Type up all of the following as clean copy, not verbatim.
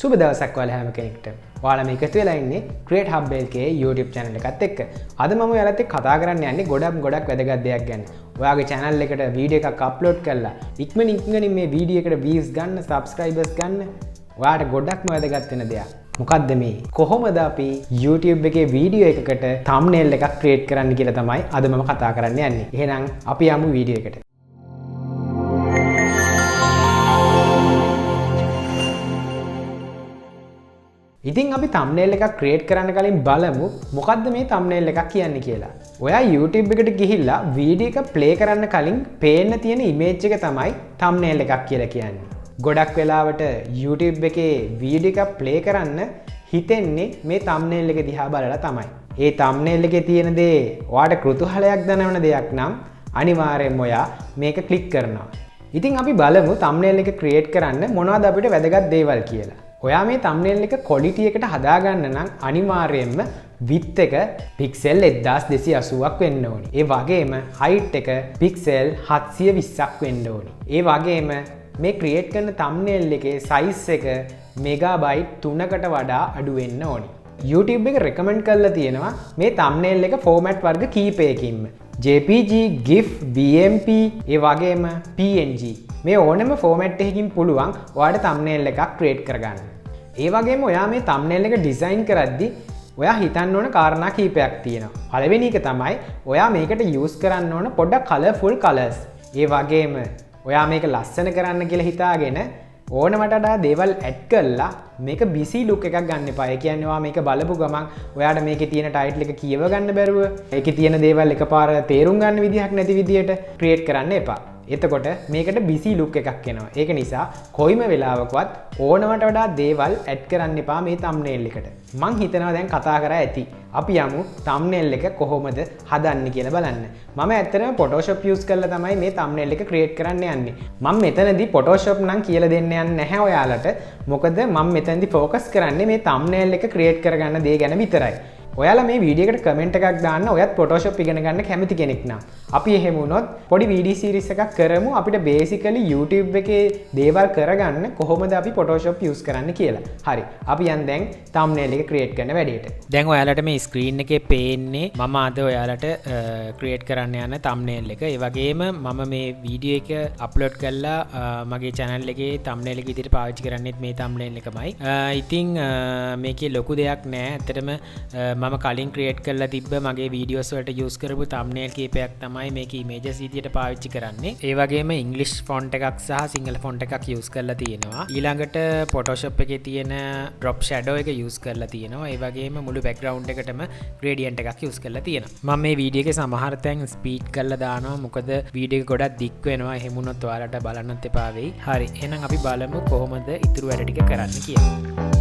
සුබ දවසක් ඔයාලා හැම කෙනෙක්ට. ඔයාලා මේ එකතු වෙලා ඉන්නේ CreatorHubLK YouTube channel එකත් එක්ක. අද මම ඔයාලත් එක්ක කතා කරන්න යන්නේ ගොඩක් වැදගත් දෙයක් ගැන. ඔයාගේ channel එකට වීඩියෝ එකක් අප්ලෝඩ් කරලා ඉක්මනින් මේ වීඩියෝ එකට views ගන්න, subscribers ගන්න ඔයාට ගොඩක්ම වැදගත් වෙන දෙයක්. මොකද්ද මේ? කොහොමද අපි YouTube එකේ වීඩියෝ එකකට thumbnail එකක් create කරන්න කියලා තමයි අද මම කතා කරන්න යන්නේ. එහෙනම් අපි යමු වීඩියෝ එකට. ඉතින් අපි thumbnail එකක් create කරන්න කලින් බලමු මොකද්ද මේ thumbnail එකක් කියන්නේ කියලා. ඔයා YouTube එකට ගිහිල්ලා වීඩියෝ එක play කරන්න කලින් පේන්න තියෙන image එක තමයි thumbnail එකක් කියලා කියන්නේ. ගොඩක් වෙලාවට YouTube එකේ වීඩියෝ එකක් play කරන්න හිතෙන්නේ මේ thumbnail එක දිහා බලලා තමයි. ඒ thumbnail එකේ තියෙන දේ ඔයාට කෘතුහලයක් දනවන දෙයක් නම් අනිවාර්යෙන්ම ඔයා මේක click කරනවා. ඉතින් අපි බලමු thumbnail එක create කරන්න මොනවද අපිට වැදගත් දේවල් කියලා. ඔයා මේ thumbnail එක quality එකට හදාගන්න නම් අනිවාර්යයෙන්ම width එක pixel 1280ක් වෙන්න ඕනි. ඒ වගේම height එක pixel 720ක් වෙන්න ඕනි. ඒ වගේම මේ create කරන thumbnail එකේ size එක megabyte 3කට වඩා අඩු වෙන්න ඕනි. YouTube එක recommend කරලා තියෙනවා මේ thumbnail එක format වර්ග කීපයකින්ම. JPG, GIF, BMP, ඒ වගේම PNG. මේ ඕනම format එකකින් පුළුවන් ඔයාලට thumbnail එකක් create කරගන්න. ඒ වගේම ඔයා මේ thumbnail එක design කරද්දී ඔයා හිතන්න ඕන කාරණා කීපයක් තියෙනවා. පළවෙනි එක තමයි ඔයා මේකට use කරන්න ඕන පොඩ්ඩක් colorful colors. ඒ වගේම ඔයා මේක ලස්සන කරන්න කියලා හිතාගෙන ඕනමට වඩා දේවල් add කරලා මේක busy look එකක් ගන්න එපා. ඒ කියන්නේ ඔයා මේක බලපු ගමන් ඔයාට මේකේ තියෙන title එක කියව ගන්න බැරුව ඒකේ තියෙන දේවල් එකපාර තේරුම් ගන්න විදිහක් නැති විදිහට create කරන්න එපා. එතකොට මේකට busy look එකක් එනවා. ඒක නිසා කොයිම වෙලාවකවත් ඕනමට වඩා දේවල් add කරන්න එපා මේ thumbnail එකට. මං හිතනවා දැන් කතා කරා ඇති. අපි යමු thumbnail එක කොහොමද හදන්නේ කියලා බලන්න. මම ඇත්තටම Photoshop use කරලා තමයි මේ thumbnail එක create කරන්න යන්නේ. මම මෙතනදී Photoshop නම් කියලා දෙන්න යන්නේ නැහැ ඔයාලට. මොකද මම මෙතනදී focus කරන්නේ මේ thumbnail එක create කරගන්න දේ ගැන විතරයි. ඔයාලා මේ වීඩියෝ එකට කමෙන්ට් එකක් දාන්න ඔයත් Photoshop ඉගෙන ගන්න කැමති කෙනෙක් නම්. අපි එහෙම වුණොත් පොඩි වීඩියෝ සීරීස් එකක් කරමු අපිට basically YouTube එකේ දේවල් කරගන්න කොහොමද අපි Photoshop use කරන්න කියලා. හරි. අපි යන් දැන් thumbnail එක create කරන වැඩේට. දැන් ඔයාලට මේ screen එකේ පේන්නේ මම අද ඔයාලට create කරන්න යන thumbnail එක. ඒ වගේම මම මේ වීඩියෝ එක upload කරලා මගේ channel එකේ thumbnail එක විදිහට පාවිච්චි කරන්නේත් මේ thumbnail එකමයි. ඉතින් මේකේ ලොකු දෙයක් නෑ. ඇත්තටම මම කලින් ක්‍රියේට් කරලා තිබ්බ මගේ වීඩියෝස් වලට යූස් කරපු thumbnail කීපයක් තමයි මේක images විදියට පාවිච්චි කරන්නේ. ඒ වගේම English font එකක් සහ සිංහල font එකක් යූස් කරලා තියෙනවා. ඊළඟට Photoshop එකේ තියෙන drop shadow එක යූස් කරලා තියෙනවා. ඒ වගේම මුළු background එකටම gradient එකක් යූස් කරලා තියෙනවා. මම මේ වීඩියෝ එකේ සමහර තැන් ස්පීඩ් කරලා දානවා. මොකද වීඩියෝ එක ගොඩක් දික් වෙනවා. එහෙම වුණොත් ඔයාලට බලන්නත් එපා වෙයි. හරි. එහෙනම් අපි බලමු කොහොමද ඉතුරු වැඩ ටික කරන්න කියලා.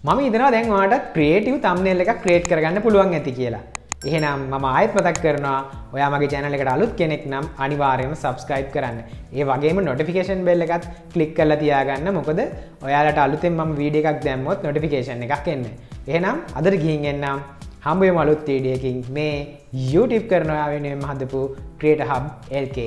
මම හිතනවා දැන් ඔයාලට ක්‍රියේටිව් තම්බ්නේල් එකක් ක්‍රියේට් කරගන්න පුළුවන් ඇති කියලා. එහෙනම් මම ආයෙත් මතක් කරනවා ඔයා මගේ channel එකට අලුත් කෙනෙක් නම් අනිවාර්යයෙන්ම subscribe කරන්න. ඒ වගේම notification bell එකත් click කරලා තියාගන්න. මොකද ඔයාලට අලුතෙන් මම වීඩියෝ එකක් දැම්මොත් notification එකක් එන්නේ. එහෙනම් අදට ගිහින් එන්නම්. හම්බ වෙමු අලුත් වීඩියෝ එකකින්. මේ YouTube කරන ඔයා වෙනුවෙන් හදපු CreatorHubLK